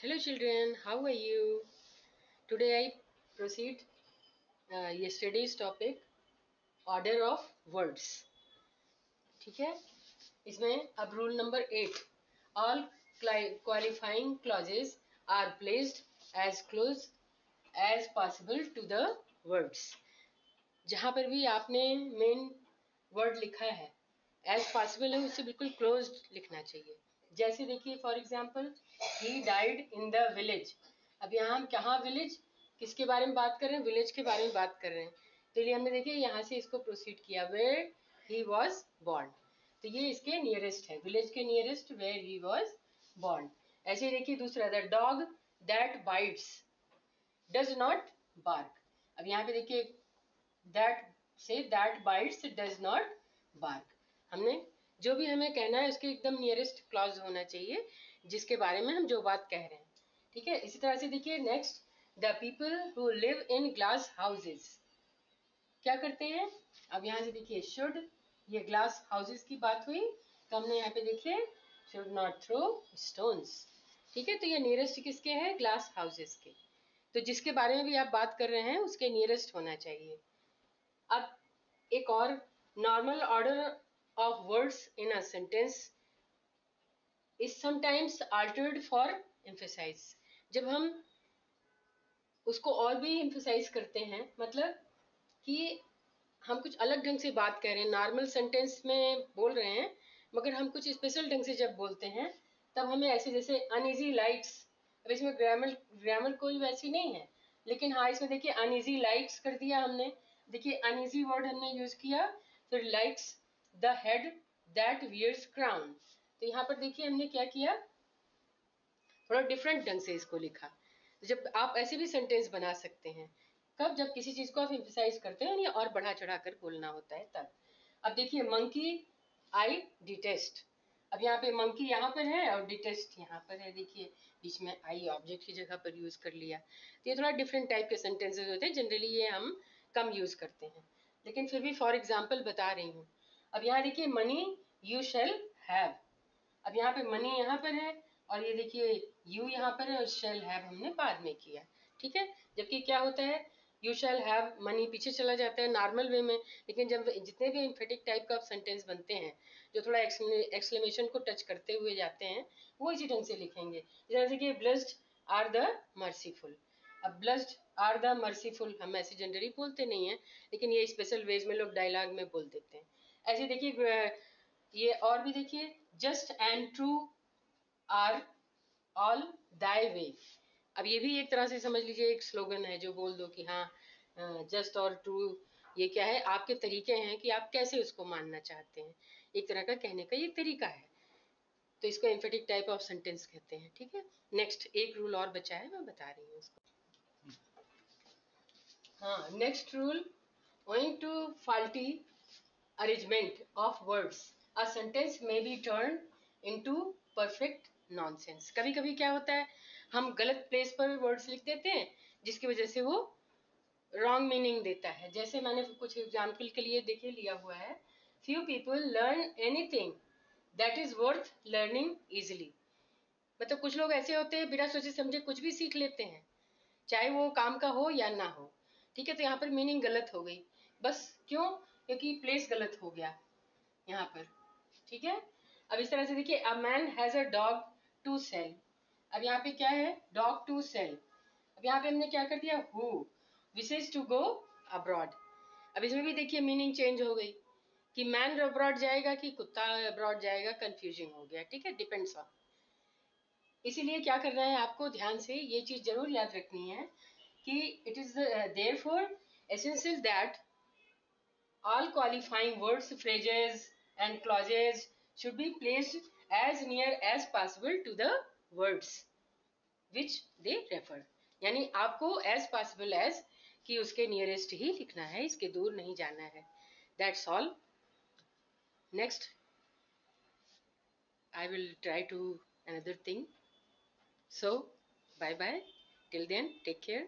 Hello children, how are you? Today I proceed yesterday's topic order of words. ठीक है, इसमें अब rule number 8 all qualifying clauses are placed as close as possible to the words. जहाँ पर भी आपने main word लिखा है एज पॉसिबल है उससे बिल्कुल क्लोज लिखना चाहिए. जैसे देखिए for example he died in the village. अब यहाँ हम कहाँ विलेज किसके बारे में बात कर रहे हैं? विलेज के बारे में बात कर रहे हैं. तो लिए हमने देखिए यहाँ से इसको प्रोसीड किया वेयर ही वॉज बॉर्न. तो ये इसके नियरेस्ट है, विलेज के nearest where he was born. ऐसे देखिए दूसरा the dog that bites does not bark. अब यहाँ पे देखिए दैट से that bites does not bark. हमने जो भी हमें कहना है उसके एकदम नियरेस्ट क्लॉज होना चाहिए जिसके बारे में हम जो बात कह रहे हैं. ठीक है, इसी तरह से देखिए next the people who live in glass houses क्या करते हैं? अब यहाँ से देखिए शुड, ये ग्लास हाउसेस की बात हुई तो हमने यहाँ पे देखिए शुड नॉट थ्रो स्टोन्स. ठीक है, तो ये नियरेस्ट किसके हैं? ग्लास हाउसेस के. तो जिसके बारे में भी आप बात कर रहे हैं उसके नियरेस्ट होना चाहिए. अब एक और normal order of words in a sentence is sometimes altered for emphasize. जब हम उसको और भी emphasize करते हैं मतलब कि हम कुछ अलग ढंग से बात कर रहे हैं, नॉर्मल सेंटेंस में बोल रहे हैं मगर हम कुछ स्पेशल ढंग से जब बोलते हैं तब हमें ऐसे जैसे अनइजी लाइक्स. अब इसमें ग्रामर कोई वैसी नहीं है लेकिन हाँ इसमें देखिए अनइजी लाइक्स कर दिया हमने. देखिए अनइजी वर्ड हमने यूज किया. फिर likes the head that wears crown. तो यहाँ पर देखिए हमने क्या किया, थोड़ा डिफरेंट ढंग से इसको लिखा. जब आप ऐसे भी सेंटेंस बना सकते हैं कब? जब किसी चीज को आप एम्फसाइज करते हैं और बढ़ा चढ़ा कर बोलना होता है तब. अब देखिए मंकी आई डिटेस्ट. अब यहाँ पे मंकी यहाँ पर है और डिटेस्ट यहाँ पर है. देखिए बीच में आई ऑब्जेक्ट की जगह पर यूज कर लिया. तो ये थोड़ा डिफरेंट टाइप के सेंटेंसेस होते हैं, जनरली ये हम कम यूज करते हैं लेकिन फिर भी फॉर एग्जाम्पल बता रही हूँ. अब यहाँ देखिए मनी यू शैल हैव. अब यहाँ पे मनी यहाँ पर है और ये देखिए यू यहाँ पर है और शैल हैव हमने बाद में किया. ठीक है, जबकि क्या होता है यू शैल हैव मनी पीछे चला जाता है नॉर्मल वे में, लेकिन जब जितने भी इम्फेटिक टाइप का सेंटेंस बनते हैं जो थोड़ा एक्सक्लेमेशन को टच करते हुए जाते हैं वो इसी ढंग से लिखेंगे. जैसे कि ब्लेस्ड आर द मर्सीफुल. अब ब्लेस्ड आर द मर्सीफुल हम ऐसे जनरली बोलते नहीं हैं लेकिन ये स्पेशल वेज में लोग डायलॉग में बोल देते हैं. ऐसे देखिए ये और भी देखिए just and true are all thy way. अब ये भी एक तरह से समझ लीजिए एक स्लोगन है जो बोल दो कि हाँ जस्ट और ट्रू ये क्या है, आपके तरीके हैं कि आप कैसे उसको मानना चाहते हैं. एक तरह का कहने का ये तरीका है. तो इसको एम्फेटिक टाइप ऑफ सेंटेंस कहते हैं. ठीक है, नेक्स्ट एक रूल और बचा है मैं बता रही हूँ उसको. हाँ, next rule owing to faulty arrangement of words a sentence may be turned into perfect nonsense. कभी कभी क्या होता है हम गलत प्लेस पर वर्ड्स लिख देते हैं जिसकी वजह से वो रॉन्ग मीनिंग देता है. जैसे मैंने कुछ एग्जाम्पल के लिए देखिए लिया हुआ है few people learn anything that is worth learning easily. मतलब कुछ लोग ऐसे होते हैं बिना सोचे समझे कुछ भी सीख लेते हैं चाहे वो काम का हो या ना हो. ठीक है, तो यहाँ पर मीनिंग गलत हो गई. बस क्यों? क्योंकि प्लेस गलत हो गया यहाँ पर. ठीक है, अब इस तरह से देखिए a man has a dog to sell. अब यहाँ पे क्या है डॉग टू सेल. अब यहाँ पे हमने क्या कर दिया who wishes to go abroad. अब इसमें भी देखिए मीनिंग चेंज हो गई कि मैन अब्रॉड जाएगा कि कुत्ता अब्रॉड जाएगा, कंफ्यूजिंग हो गया. ठीक है, डिपेंड्स ऑन. इसीलिए क्या करना है आपको ध्यान से ये चीज जरूर याद रखनी है कि it is therefore essential that all qualifying words, phrases and clauses should be placed as near as possible to the words which they refer. यानी आपको as possible as कि उसके nearest ही लिखना है, इसके दूर नहीं जाना है. That's all. Next I will try to another thing. So bye bye till then, take care.